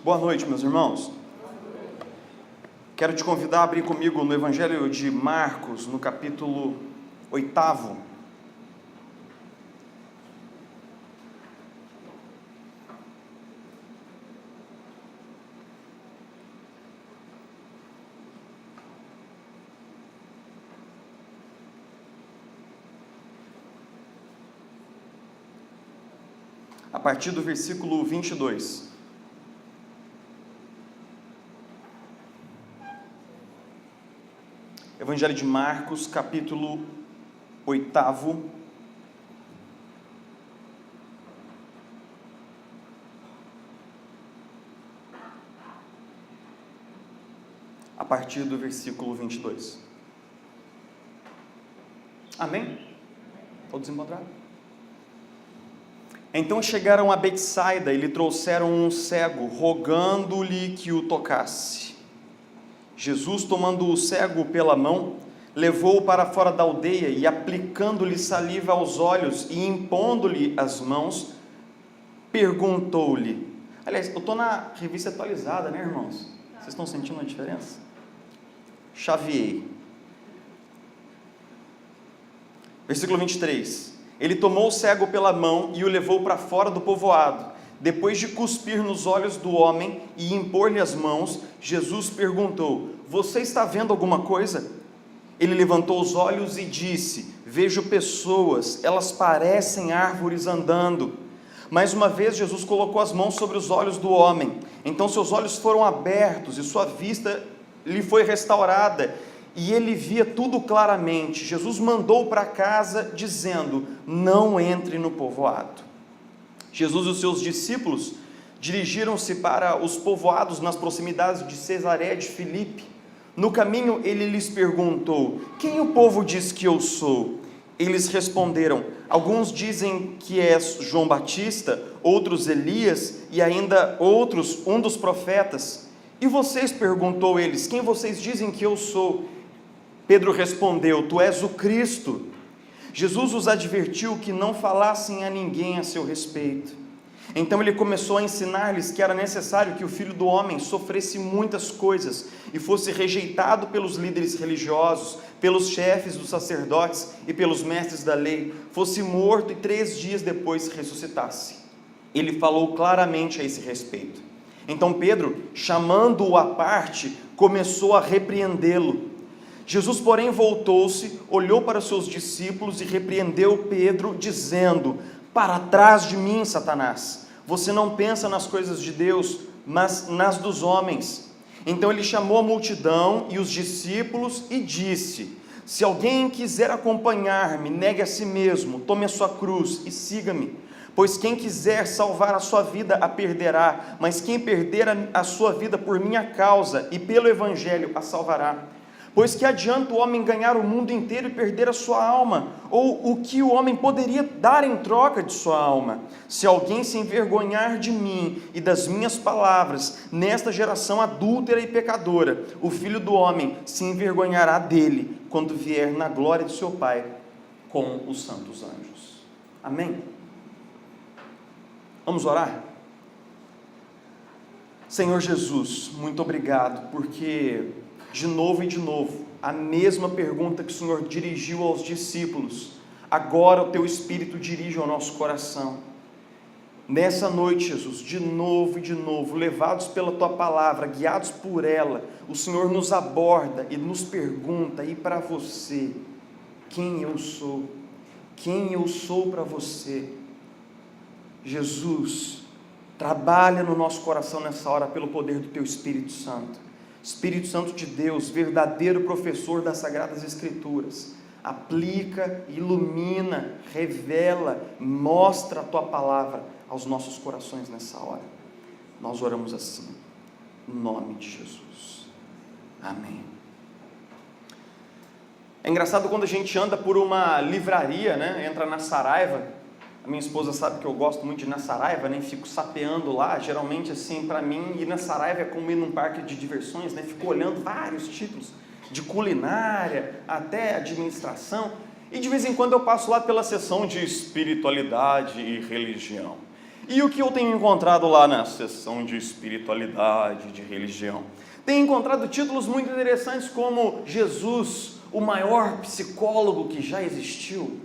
Boa noite, meus irmãos. Quero te convidar a abrir comigo no Evangelho de Marcos, no capítulo 8. A partir do versículo 22. Evangelho de Marcos, capítulo 8. A partir do versículo 22. Amém? Todos encontraram? Então chegaram a Betsaida e lhe trouxeram um cego, rogando-lhe que o tocasse. Jesus, tomando o cego pela mão, levou-o para fora da aldeia e, aplicando-lhe saliva aos olhos e impondo-lhe as mãos, perguntou-lhe. Aliás, eu estou na revista atualizada, né, irmãos? Vocês estão sentindo a diferença? Chaveei. Versículo 23. Ele tomou o cego pela mão e o levou para fora do povoado. Depois de cuspir nos olhos do homem e impor-lhe as mãos, Jesus perguntou: você está vendo alguma coisa? Ele levantou os olhos e disse: vejo pessoas, elas parecem árvores andando. Mais uma vez Jesus colocou as mãos sobre os olhos do homem. Então seus olhos foram abertos e sua vista lhe foi restaurada, e ele via tudo claramente. Jesus mandou para casa dizendo: não entre no povoado. Jesus e os seus discípulos dirigiram-se para os povoados nas proximidades de Cesareia de Filipe. No caminho ele lhes perguntou: quem o povo diz que eu sou? Eles responderam: alguns dizem que és João Batista, outros Elias e ainda outros um dos profetas. E vocês, perguntou eles, quem vocês dizem que eu sou? Pedro respondeu: tu és o Cristo. Jesus os advertiu que não falassem a ninguém a seu respeito. Então ele começou a ensinar-lhes que era necessário que o Filho do Homem sofresse muitas coisas e fosse rejeitado pelos líderes religiosos, pelos chefes dos sacerdotes e pelos mestres da lei, fosse morto e 3 dias depois ressuscitasse. Ele falou claramente a esse respeito. Então Pedro, chamando-o à parte, começou a repreendê-lo. Jesus, porém, voltou-se, olhou para os seus discípulos e repreendeu Pedro, dizendo: para trás de mim, Satanás, você não pensa nas coisas de Deus, mas nas dos homens. Então ele chamou a multidão e os discípulos e disse: se alguém quiser acompanhar-me, negue a si mesmo, tome a sua cruz e siga-me. Pois quem quiser salvar a sua vida a perderá, mas quem perder a sua vida por minha causa e pelo evangelho a salvará. Pois que adianta o homem ganhar o mundo inteiro e perder a sua alma? Ou o que o homem poderia dar em troca de sua alma? Se alguém se envergonhar de mim e das minhas palavras, nesta geração adúltera e pecadora, o Filho do Homem se envergonhará dele, quando vier na glória de seu Pai, com os santos anjos. Amém? Vamos orar? Senhor Jesus, muito obrigado, porque de novo, a mesma pergunta que o Senhor dirigiu aos discípulos, agora o Teu Espírito dirige ao nosso coração. Nessa noite, Jesus, de novo, levados pela Tua palavra, guiados por ela, o Senhor nos aborda e nos pergunta: e para você, quem eu sou? Quem eu sou para você? Jesus, trabalha no nosso coração nessa hora pelo poder do Teu Espírito Santo. Espírito Santo de Deus, verdadeiro professor das Sagradas Escrituras, aplica, ilumina, revela, mostra a Tua palavra aos nossos corações nessa hora. Nós oramos assim, em nome de Jesus. Amém. É engraçado quando a gente anda por uma livraria, né? Entra na Saraiva. A minha esposa sabe que eu gosto muito de ir na Saraiva, né? Fico sapeando lá. Geralmente, assim, para mim, ir na Saraiva é como ir num parque de diversões, né? Fico olhando vários títulos, de culinária até administração. E de vez em quando eu passo lá pela seção de espiritualidade e religião. E o que eu tenho encontrado lá na seção de espiritualidade, de religião? Tenho encontrado títulos muito interessantes como Jesus, o maior psicólogo que já existiu.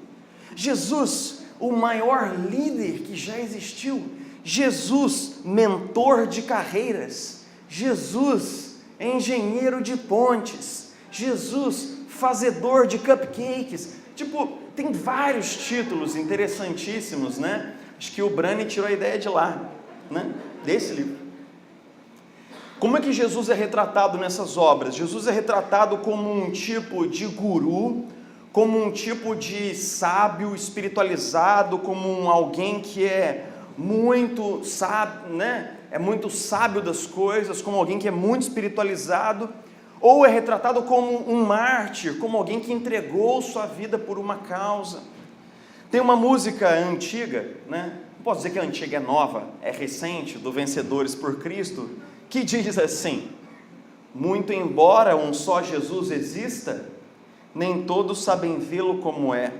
Jesus, o maior líder que já existiu. Jesus, mentor de carreiras. Jesus, engenheiro de pontes. Jesus, fazedor de cupcakes. Tem vários títulos interessantíssimos, né? Acho que o Brani tirou a ideia de lá, né? Desse livro. Como é que Jesus é retratado nessas obras? Jesus é retratado como um tipo de guru, como um tipo de sábio espiritualizado, como alguém que é muito sábio, né? É muito sábio das coisas, como alguém que é muito espiritualizado, ou é retratado como um mártir, como alguém que entregou sua vida por uma causa. Tem uma música antiga, né? Não posso dizer que é antiga, é nova, é recente, do Vencedores por Cristo, que diz assim: muito embora um só Jesus exista, nem todos sabem vê-lo como é,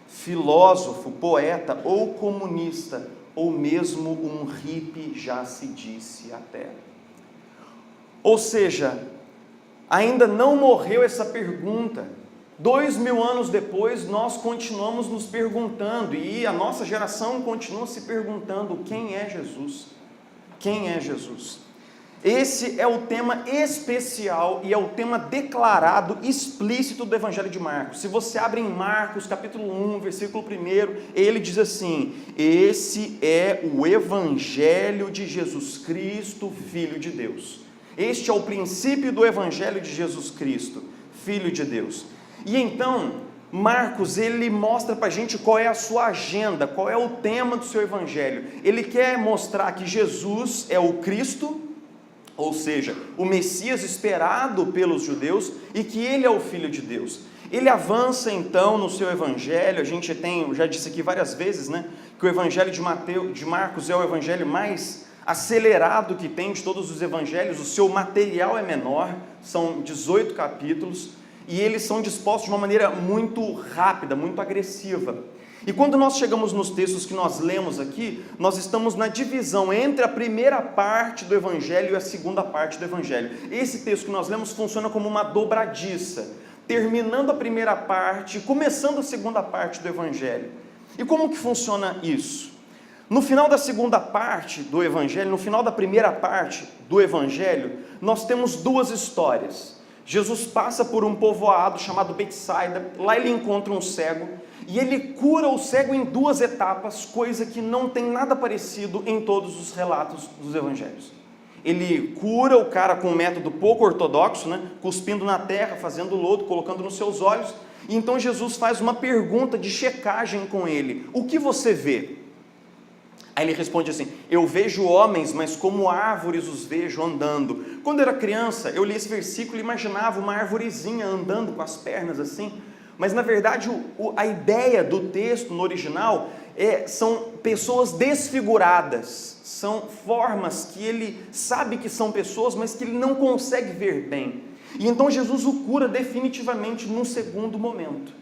filósofo, poeta ou comunista, ou mesmo um hippie já se disse até. Ou seja, ainda não morreu essa pergunta. 2000 anos depois, nós continuamos nos perguntando, e a nossa geração continua se perguntando: quem é Jesus? Quem é Jesus? Esse é o tema especial e é o tema declarado, explícito do Evangelho de Marcos. Se você abre em Marcos, capítulo 1, versículo 1, ele diz assim: esse é o Evangelho de Jesus Cristo, Filho de Deus. Este é o princípio do Evangelho de Jesus Cristo, Filho de Deus. E então, Marcos, ele mostra para a gente qual é a sua agenda, qual é o tema do seu Evangelho. Ele quer mostrar que Jesus é o Cristo, ou seja, o Messias esperado pelos judeus, e que ele é o Filho de Deus. Ele avança então no seu Evangelho. A gente tem, já disse aqui várias vezes, né, que o Evangelho de Marcos é o Evangelho mais acelerado que tem de todos os Evangelhos. O seu material é menor, são 18 capítulos, e eles são dispostos de uma maneira muito rápida, muito agressiva. E quando nós chegamos nos textos que nós lemos aqui, nós estamos na divisão entre a primeira parte do Evangelho e a segunda parte do Evangelho. Esse texto que nós lemos funciona como uma dobradiça, terminando a primeira parte, começando a segunda parte do Evangelho. E como que funciona isso? No final da segunda parte do Evangelho, no final da primeira parte do Evangelho, nós temos duas histórias. Jesus passa por um povoado chamado Betsaida, lá ele encontra um cego, e ele cura o cego em duas etapas, coisa que não tem nada parecido em todos os relatos dos evangelhos. Ele cura o cara com um método pouco ortodoxo, né? Cuspindo na terra, fazendo lodo, colocando nos seus olhos, e então Jesus faz uma pergunta de checagem com ele: o que você vê? Aí ele responde assim: eu vejo homens, mas como árvores os vejo andando. Quando eu era criança, eu li esse versículo e imaginava uma arvorezinha andando com as pernas assim, mas na verdade a ideia do texto no original são pessoas desfiguradas, são formas que ele sabe que são pessoas, mas que ele não consegue ver bem. E então Jesus o cura definitivamente num segundo momento.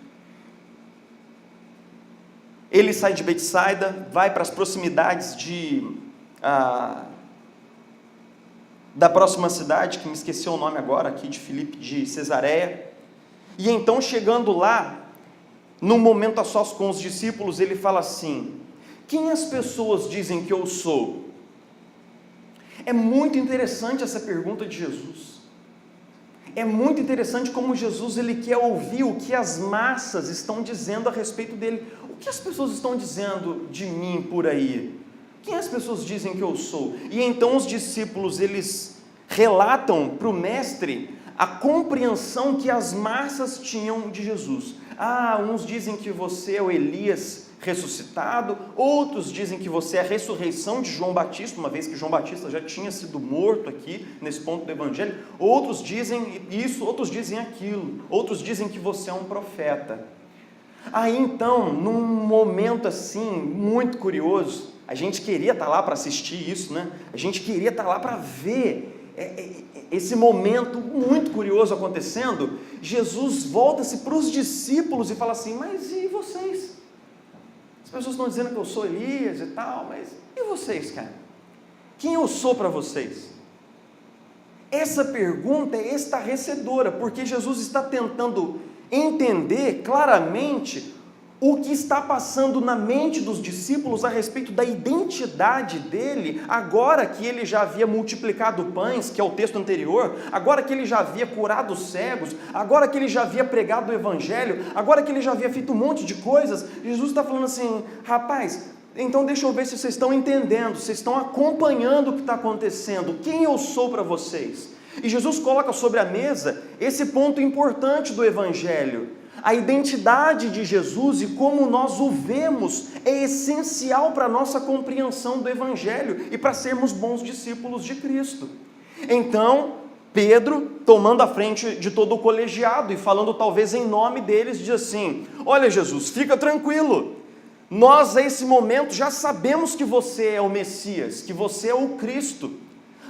Ele sai de Betsaida, vai para as proximidades da próxima cidade, que me esqueci o nome agora, aqui de Filipe, de Cesareia. E então, chegando lá, num momento a sós com os discípulos, ele fala assim: quem as pessoas dizem que eu sou? É muito interessante essa pergunta de Jesus. É muito interessante como Jesus ele quer ouvir o que as massas estão dizendo a respeito dele. O que as pessoas estão dizendo de mim por aí? Quem as pessoas dizem que eu sou? E então os discípulos, eles relatam para o mestre a compreensão que as massas tinham de Jesus. Uns dizem que você é o Elias ressuscitado, outros dizem que você é a ressurreição de João Batista, uma vez que João Batista já tinha sido morto aqui, nesse ponto do Evangelho. Outros dizem isso, outros dizem aquilo, outros dizem que você é um profeta. Aí então, num momento assim, muito curioso, a gente queria estar lá para assistir isso, né? A gente queria estar lá para ver esse momento muito curioso acontecendo. Jesus volta-se para os discípulos e fala assim: mas e vocês? As pessoas estão dizendo que eu sou Elias e tal, mas e vocês, cara? Quem eu sou para vocês? Essa pergunta é estarrecedora, porque Jesus está tentando entender claramente o que está passando na mente dos discípulos a respeito da identidade dele, agora que ele já havia multiplicado pães, que é o texto anterior, agora que ele já havia curado cegos, agora que ele já havia pregado o evangelho, agora que ele já havia feito um monte de coisas. Jesus está falando assim: rapaz, então deixa eu ver se vocês estão entendendo, vocês estão acompanhando o que está acontecendo, quem eu sou para vocês. E Jesus coloca sobre a mesa esse ponto importante do evangelho. A identidade de Jesus e como nós o vemos é essencial para a nossa compreensão do evangelho e para sermos bons discípulos de Cristo. Então, Pedro, tomando a frente de todo o colegiado e falando talvez em nome deles, diz assim: olha Jesus, fica tranquilo, nós a esse momento já sabemos que você é o Messias, que você é o Cristo.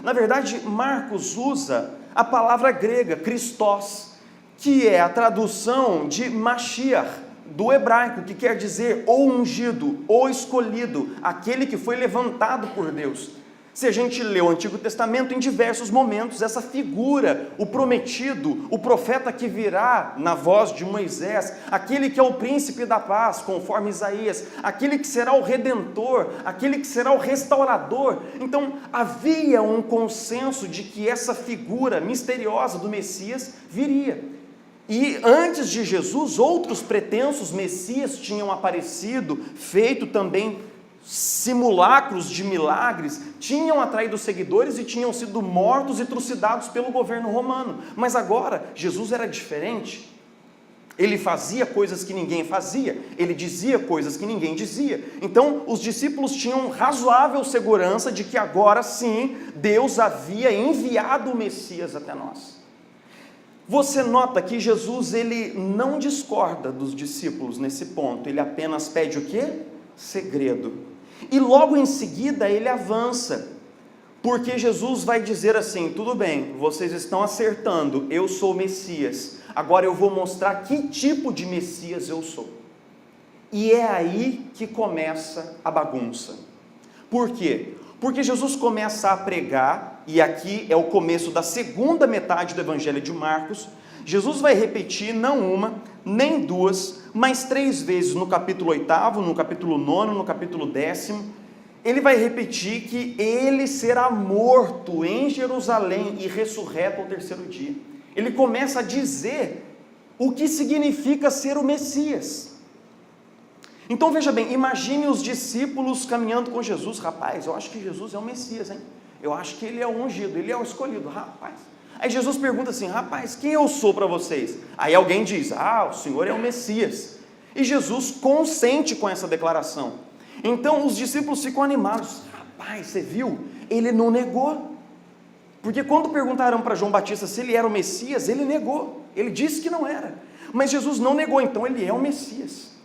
Na verdade, Marcos usa a palavra grega, Christos, que é a tradução de Mashiach, do hebraico, que quer dizer o ungido, o escolhido, aquele que foi levantado por Deus. Se a gente lê o Antigo Testamento, em diversos momentos, essa figura, o prometido, o profeta que virá na voz de Moisés, aquele que é o príncipe da paz, conforme Isaías, aquele que será o redentor, aquele que será o restaurador. Então, havia um consenso de que essa figura misteriosa do Messias viria. E antes de Jesus, outros pretensos Messias tinham aparecido, feito também simulacros de milagres, tinham atraído seguidores e tinham sido mortos e trucidados pelo governo romano. Mas agora, Jesus era diferente. Ele fazia coisas que ninguém fazia, ele dizia coisas que ninguém dizia. Então, os discípulos tinham razoável segurança de que agora sim, Deus havia enviado o Messias até nós. Você nota que Jesus, ele não discorda dos discípulos nesse ponto, ele apenas pede o quê? Segredo. E logo em seguida ele avança, porque Jesus vai dizer assim: tudo bem, vocês estão acertando, eu sou o Messias, agora eu vou mostrar que tipo de Messias eu sou. E é aí que começa a bagunça. Por quê? Porque Jesus começa a pregar, e aqui é o começo da segunda metade do Evangelho de Marcos. Jesus vai repetir não uma, nem duas, mas 3 vezes no capítulo 8, no capítulo 9, no capítulo 10, ele vai repetir que ele será morto em Jerusalém e ressurreto ao 3º dia. Ele começa a dizer o que significa ser o Messias. Então veja bem, imagine os discípulos caminhando com Jesus. Rapaz, eu acho que Jesus é o Messias, hein? Eu acho que ele é o ungido, ele é o escolhido, rapaz. Aí Jesus pergunta assim: rapaz, quem eu sou para vocês? Aí alguém diz: o Senhor é o Messias. E Jesus consente com essa declaração. Então os discípulos ficam animados. Rapaz, você viu? Ele não negou. Porque quando perguntaram para João Batista se ele era o Messias, ele negou. Ele disse que não era. Mas Jesus não negou, então ele é o Messias.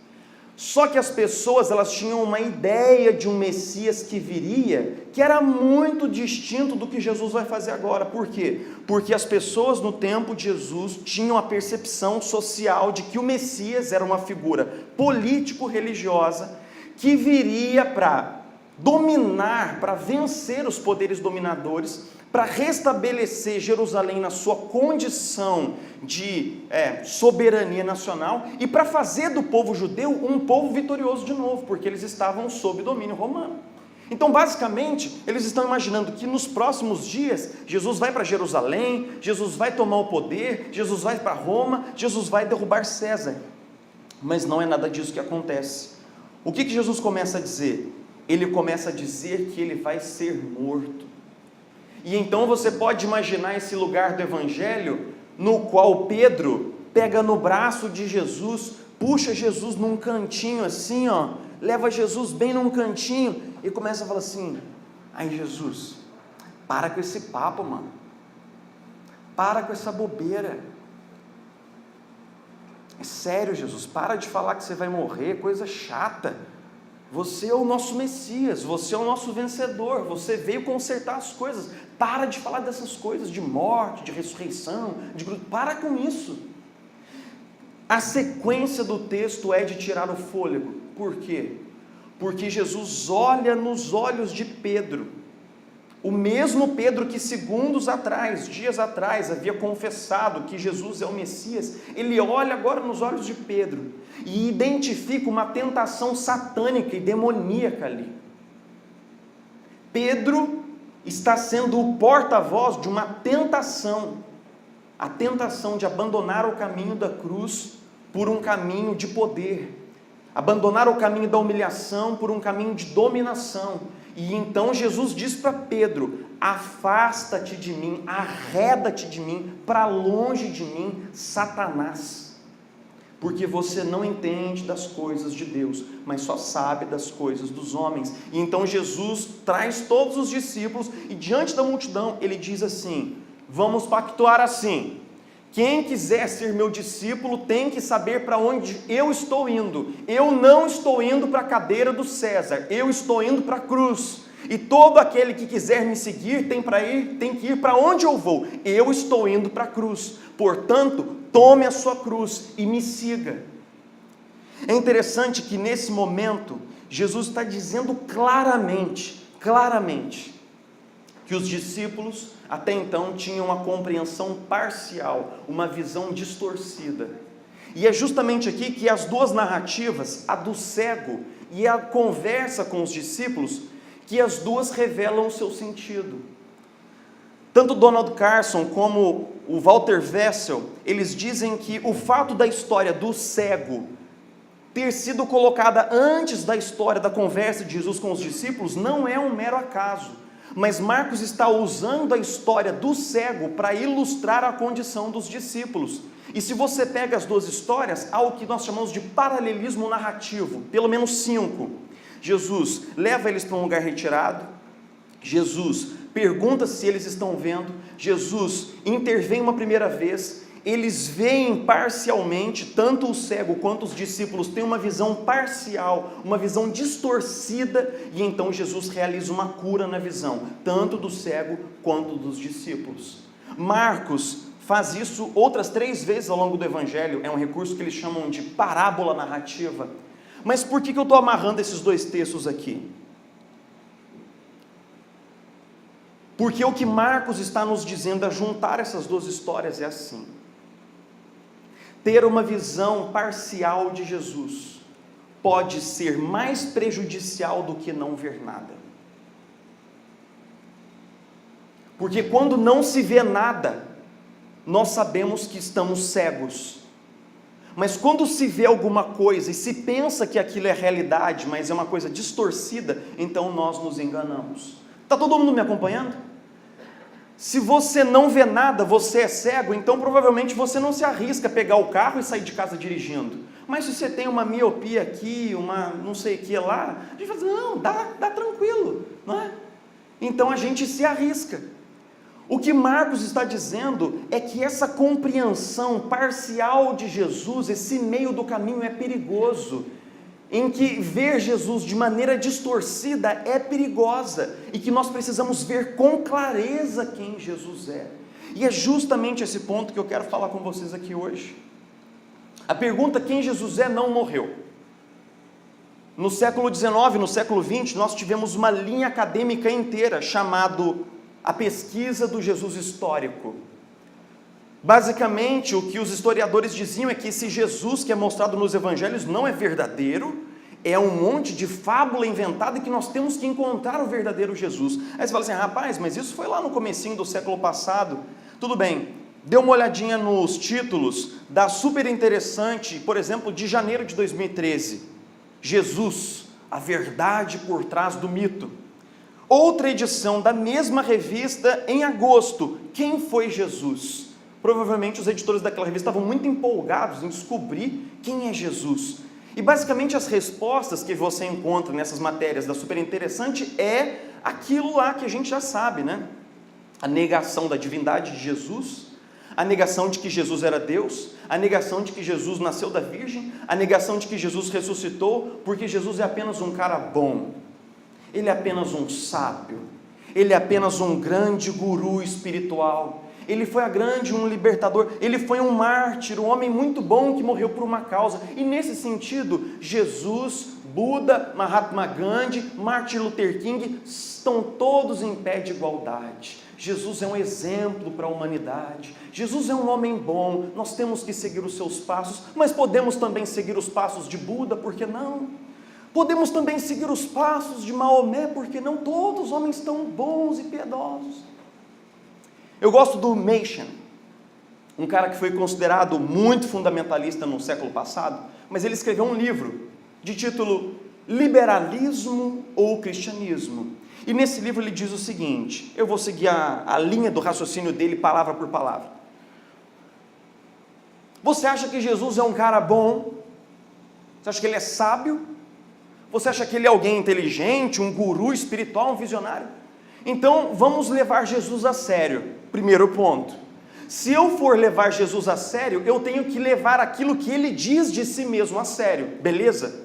Só que as pessoas, elas tinham uma ideia de um Messias que viria, que era muito distinto do que Jesus vai fazer agora. Por quê? Porque as pessoas no tempo de Jesus tinham a percepção social de que o Messias era uma figura político-religiosa que viria para dominar, para vencer os poderes dominadores, para restabelecer Jerusalém na sua condição de soberania nacional e para fazer do povo judeu um povo vitorioso de novo, porque eles estavam sob domínio romano. Então, basicamente, eles estão imaginando que nos próximos dias, Jesus vai para Jerusalém, Jesus vai tomar o poder, Jesus vai para Roma, Jesus vai derrubar César. Mas não é nada disso que acontece. O que Jesus começa a dizer? Ele começa a dizer que ele vai ser morto. E então você pode imaginar esse lugar do Evangelho, no qual Pedro pega no braço de Jesus, puxa Jesus num cantinho assim, leva Jesus bem num cantinho, e começa a falar assim: ai Jesus, para com esse papo, mano, para com essa bobeira, é sério Jesus, para de falar que você vai morrer, coisa chata. Você é o nosso Messias, você é o nosso vencedor, você veio consertar as coisas, para de falar dessas coisas, de morte, de ressurreição, para com isso. A sequência do texto é de tirar o fôlego. Por quê? Porque Jesus olha nos olhos de Pedro, o mesmo Pedro que dias atrás, havia confessado que Jesus é o Messias. Ele olha agora nos olhos de Pedro e identifica uma tentação satânica e demoníaca ali. Pedro está sendo o porta-voz de uma tentação, a tentação de abandonar o caminho da cruz por um caminho de poder, abandonar o caminho da humilhação por um caminho de dominação. E então Jesus diz para Pedro: afasta-te de mim, arreda-te de mim, para longe de mim, Satanás, porque você não entende das coisas de Deus, mas só sabe das coisas dos homens. E então Jesus traz todos os discípulos e diante da multidão ele diz assim: vamos pactuar assim, quem quiser ser meu discípulo tem que saber para onde eu estou indo. Eu não estou indo para a cadeira do César, eu estou indo para a cruz. E todo aquele que quiser me seguir tem que ir para onde eu vou. Eu estou indo para a cruz. Portanto, tome a sua cruz e me siga. É interessante que nesse momento, Jesus está dizendo claramente, que os discípulos até então tinham uma compreensão parcial, uma visão distorcida. E é justamente aqui que as duas narrativas, a do cego e a conversa com os discípulos, que as duas revelam o seu sentido. Tanto Donald Carson como o Walter Wessel, eles dizem que o fato da história do cego ter sido colocada antes da história da conversa de Jesus com os discípulos não é um mero acaso, mas Marcos está usando a história do cego para ilustrar a condição dos discípulos. E se você pega as duas histórias, há o que nós chamamos de paralelismo narrativo, pelo menos 5. Jesus leva eles para um lugar retirado, Jesus pergunta se eles estão vendo, Jesus intervém uma primeira vez, eles veem parcialmente, tanto o cego quanto os discípulos têm uma visão parcial, uma visão distorcida, e então Jesus realiza uma cura na visão, tanto do cego quanto dos discípulos. Marcos faz isso outras 3 vezes ao longo do Evangelho, é um recurso que eles chamam de parábola narrativa. Mas por que eu estou amarrando esses 2 textos aqui? Porque o que Marcos está nos dizendo a juntar essas 2 histórias é assim: ter uma visão parcial de Jesus pode ser mais prejudicial do que não ver nada. Porque quando não se vê nada, nós sabemos que estamos cegos. Mas quando se vê alguma coisa e se pensa que aquilo é realidade, mas é uma coisa distorcida, então nós nos enganamos. Está todo mundo me acompanhando? Se você não vê nada, você é cego, então provavelmente você não se arrisca a pegar o carro e sair de casa dirigindo. Mas se você tem uma miopia aqui, uma não sei o que lá, a gente fala assim, não, dá tranquilo, não é? Então a gente se arrisca. O que Marcos está dizendo é que essa compreensão parcial de Jesus, esse meio do caminho é perigoso, em que ver Jesus de maneira distorcida é perigosa, e que nós precisamos ver com clareza quem Jesus é. E é justamente esse ponto que eu quero falar com vocês aqui hoje. A pergunta quem Jesus é não morreu. No século XIX, no século XX, nós tivemos uma linha acadêmica inteira chamado a pesquisa do Jesus histórico. Basicamente, o que os historiadores diziam é que esse Jesus que é mostrado nos evangelhos não é verdadeiro, é um monte de fábula inventada e que nós temos que encontrar o verdadeiro Jesus. Aí você fala assim, rapaz, mas isso foi lá no comecinho do século passado. Tudo bem, dê uma olhadinha nos títulos da super interessante, por exemplo, de janeiro de 2013. Jesus, a verdade por trás do mito. Outra edição da mesma revista em agosto, quem foi Jesus? Provavelmente os editores daquela revista estavam muito empolgados em descobrir quem é Jesus. E basicamente as respostas que você encontra nessas matérias da super interessante é aquilo lá que a gente já sabe, né? A negação da divindade de Jesus, a negação de que Jesus era Deus, a negação de que Jesus nasceu da Virgem, a negação de que Jesus ressuscitou, porque Jesus é apenas um cara bom. Ele é apenas um sábio, ele é apenas um grande guru espiritual, ele foi um libertador, ele foi um mártir, um homem muito bom que morreu por uma causa. E nesse sentido, Jesus Buda, Mahatma Gandhi, Martin Luther King, estão todos em pé de igualdade. Jesus é um exemplo para a humanidade. Jesus é um homem bom, nós temos que seguir os seus passos, mas podemos também seguir os passos de Buda, por que não? Podemos também seguir os passos de Maomé, por que não? Todos os homens tão bons e piedosos. Eu gosto do Machen, um cara que foi considerado muito fundamentalista no século passado, mas ele escreveu um livro de título Liberalismo ou Cristianismo. E nesse livro ele diz o seguinte, eu vou seguir a linha do raciocínio dele palavra por palavra. Você acha que Jesus é um cara bom? Você acha que ele é sábio? Você acha que ele é alguém inteligente, um guru espiritual, um visionário? Então vamos levar Jesus a sério. Primeiro ponto. Se eu for levar Jesus a sério, eu tenho que levar aquilo que ele diz de si mesmo a sério, beleza?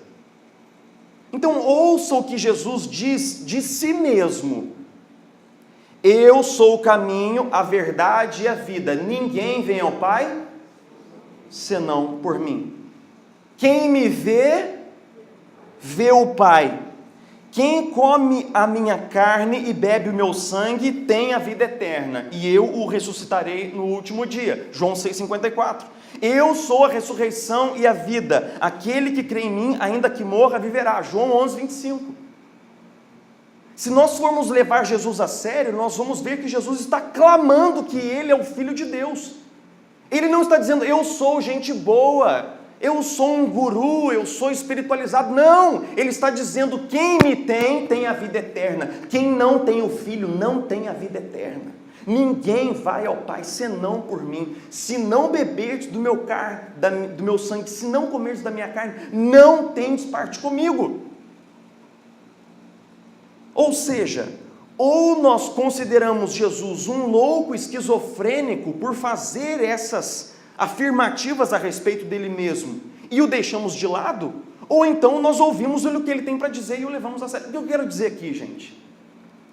Então ouça o que Jesus diz de si mesmo. Eu sou o caminho, a verdade e a vida. Ninguém vem ao Pai senão por mim. Quem me vê, vê o Pai. Quem come a minha carne e bebe o meu sangue tem a vida eterna, e eu o ressuscitarei no último dia. João 6,54. Eu sou a ressurreição e a vida. Aquele que crê em mim, ainda que morra, viverá. João 11,25. Se nós formos levar Jesus a sério, nós vamos ver que Jesus está clamando que Ele é o Filho de Deus. Ele não está dizendo, eu sou gente boa, eu sou um guru, eu sou espiritualizado. Não, ele está dizendo, quem me tem, tem a vida eterna. Quem não tem o Filho, não tem a vida eterna. Ninguém vai ao Pai, senão por mim. Se não beberdes do meu sangue, se não comerdes da minha carne, não tendes parte comigo. Ou seja, ou nós consideramos Jesus um louco esquizofrênico por fazer essas afirmativas a respeito dele mesmo e o deixamos de lado, ou então nós ouvimos o que ele tem para dizer e o levamos a sério. O que eu quero dizer aqui, gente,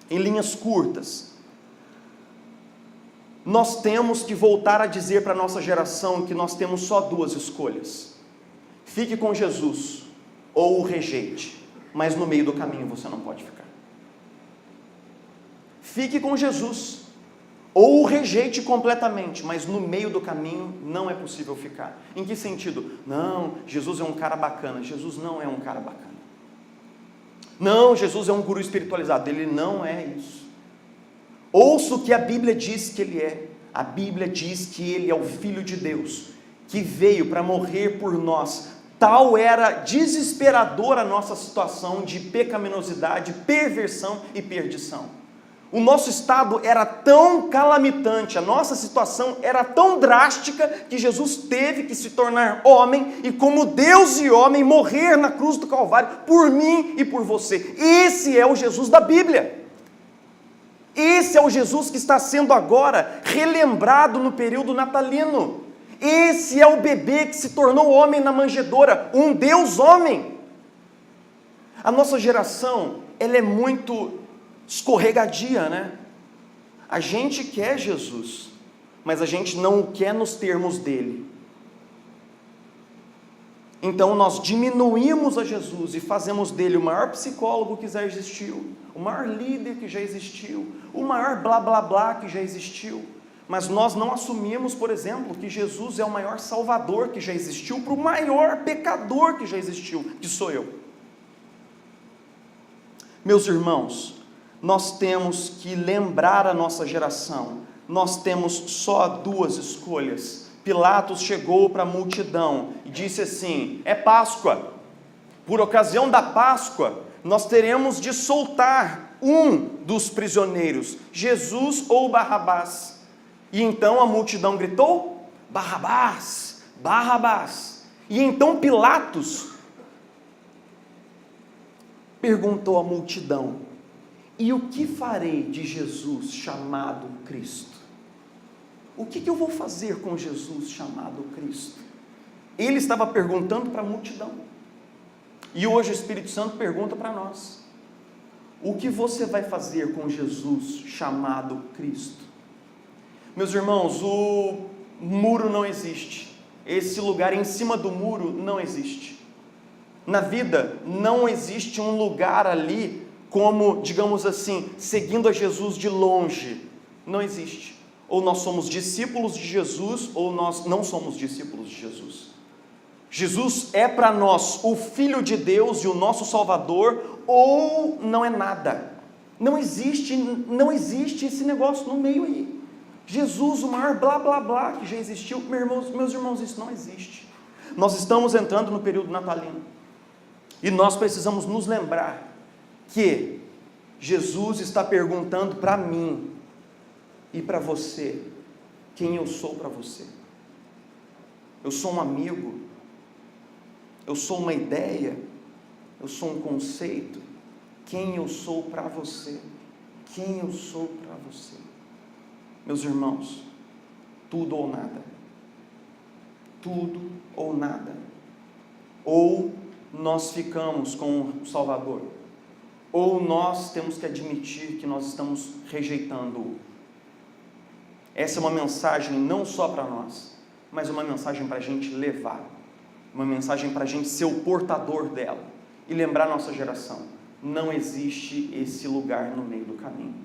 em linhas curtas, nós temos que voltar a dizer para a nossa geração que nós temos só duas escolhas: fique com Jesus ou o rejeite, mas no meio do caminho você não pode ficar. Fique com Jesus, ou o rejeite completamente, mas no meio do caminho não é possível ficar. Em que sentido? Não, Jesus é um cara bacana. Jesus não é um cara bacana. Não, Jesus é um guru espiritualizado. Ele não é isso. Ouça o que a Bíblia diz que ele é. A Bíblia diz que ele é o Filho de Deus, que veio para morrer por nós. Tal era desesperadora a nossa situação de pecaminosidade, perversão e perdição. O nosso estado era tão calamitante, a nossa situação era tão drástica, que Jesus teve que se tornar homem e, como Deus e homem, morrer na cruz do Calvário por mim e por você. Esse é o Jesus da Bíblia. Esse é o Jesus que está sendo agora relembrado no período natalino. Esse é o bebê que se tornou homem na manjedoura, um Deus homem. A nossa geração, ela é muito escorregadia, né? A gente quer Jesus, mas a gente não o quer nos termos dele. Então nós diminuímos a Jesus e fazemos dele o maior psicólogo que já existiu, o maior líder que já existiu, o maior blá blá blá que já existiu. Mas nós não assumimos, por exemplo, que Jesus é o maior salvador que já existiu para o maior pecador que já existiu, que sou eu. Meus irmãos, nós temos que lembrar a nossa geração, nós temos só duas escolhas. Pilatos chegou para a multidão e disse assim: é Páscoa, por ocasião da Páscoa, nós teremos de soltar um dos prisioneiros, Jesus ou Barrabás. E então a multidão gritou: Barrabás, Barrabás. E então Pilatos perguntou à multidão: e o que farei de Jesus chamado Cristo? O que eu vou fazer com Jesus chamado Cristo? Ele estava perguntando para a multidão. E hoje o Espírito Santo pergunta para nós: o que você vai fazer com Jesus chamado Cristo? Meus irmãos, o muro não existe. Esse lugar em cima do muro não existe. Na vida não existe um lugar ali como, digamos assim, seguindo a Jesus de longe. Não existe. Ou nós somos discípulos de Jesus, ou nós não somos discípulos de Jesus. Jesus é para nós o Filho de Deus e o nosso Salvador, ou não é nada. Não existe esse negócio no meio aí. Jesus, o maior blá blá blá que já existiu. Meus irmãos, isso não existe. Nós estamos entrando no período natalino. E nós precisamos nos lembrar que Jesus está perguntando para mim e para você quem eu sou para você. Eu sou um amigo? Eu sou uma ideia? Eu sou um conceito? Quem eu sou para você? Quem eu sou para você? Meus irmãos, tudo ou nada. Tudo ou nada. Ou nós ficamos com o Salvador, ou nós temos que admitir que nós estamos rejeitando-o. Essa é uma mensagem não só para nós, mas uma mensagem para a gente levar, uma mensagem para a gente ser o portador dela e lembrar a nossa geração: não existe esse lugar no meio do caminho,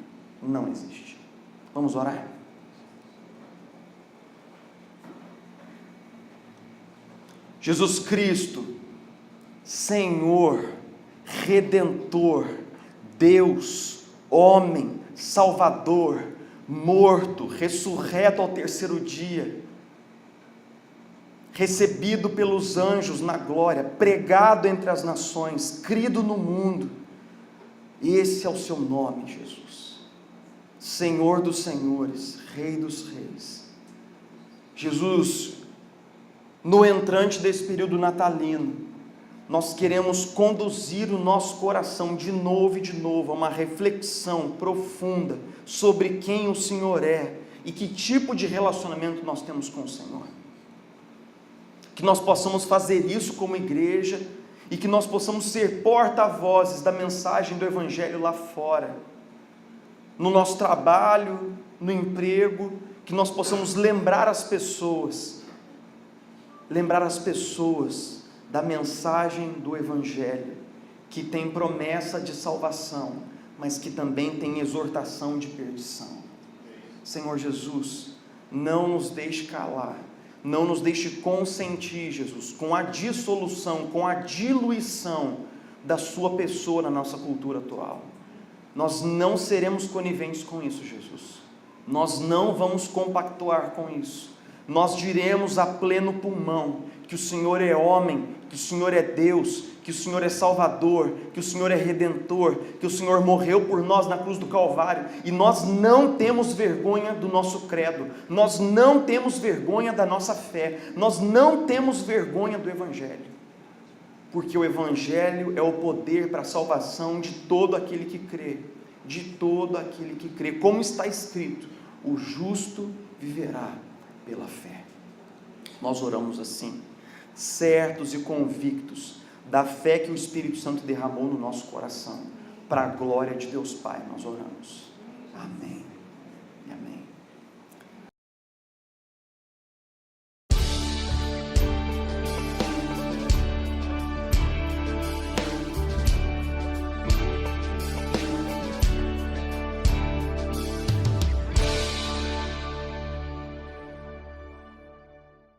não existe. Vamos orar? Jesus Cristo, Senhor, Redentor, Deus, homem, Salvador, morto, ressurreto ao terceiro dia, recebido pelos anjos na glória, pregado entre as nações, crido no mundo. Esse é o seu nome, Jesus. Senhor dos senhores, Rei dos reis. Jesus, no entrante desse período natalino, nós queremos conduzir o nosso coração de novo e de novo a uma reflexão profunda sobre quem o Senhor é e que tipo de relacionamento nós temos com o Senhor. Que nós possamos fazer isso como igreja e que nós possamos ser porta-vozes da mensagem do Evangelho lá fora, no nosso trabalho, no emprego, que nós possamos lembrar as pessoas da mensagem do Evangelho, que tem promessa de salvação, mas que também tem exortação de perdição. Senhor Jesus, não nos deixe calar, não nos deixe consentir, Jesus, com a dissolução, com a diluição da sua pessoa na nossa cultura atual. Nós não seremos coniventes com isso, Jesus. Nós não vamos compactuar com isso. Nós diremos a pleno pulmão que o Senhor é homem, que o Senhor é Deus, que o Senhor é Salvador, que o Senhor é Redentor, que o Senhor morreu por nós na cruz do Calvário, e nós não temos vergonha do nosso credo, nós não temos vergonha da nossa fé, nós não temos vergonha do Evangelho, porque o Evangelho é o poder para a salvação de todo aquele que crê, como está escrito: o justo viverá pela fé. Nós oramos assim, certos e convictos da fé que o Espírito Santo derramou no nosso coração, para a glória de Deus Pai, nós oramos. Amém.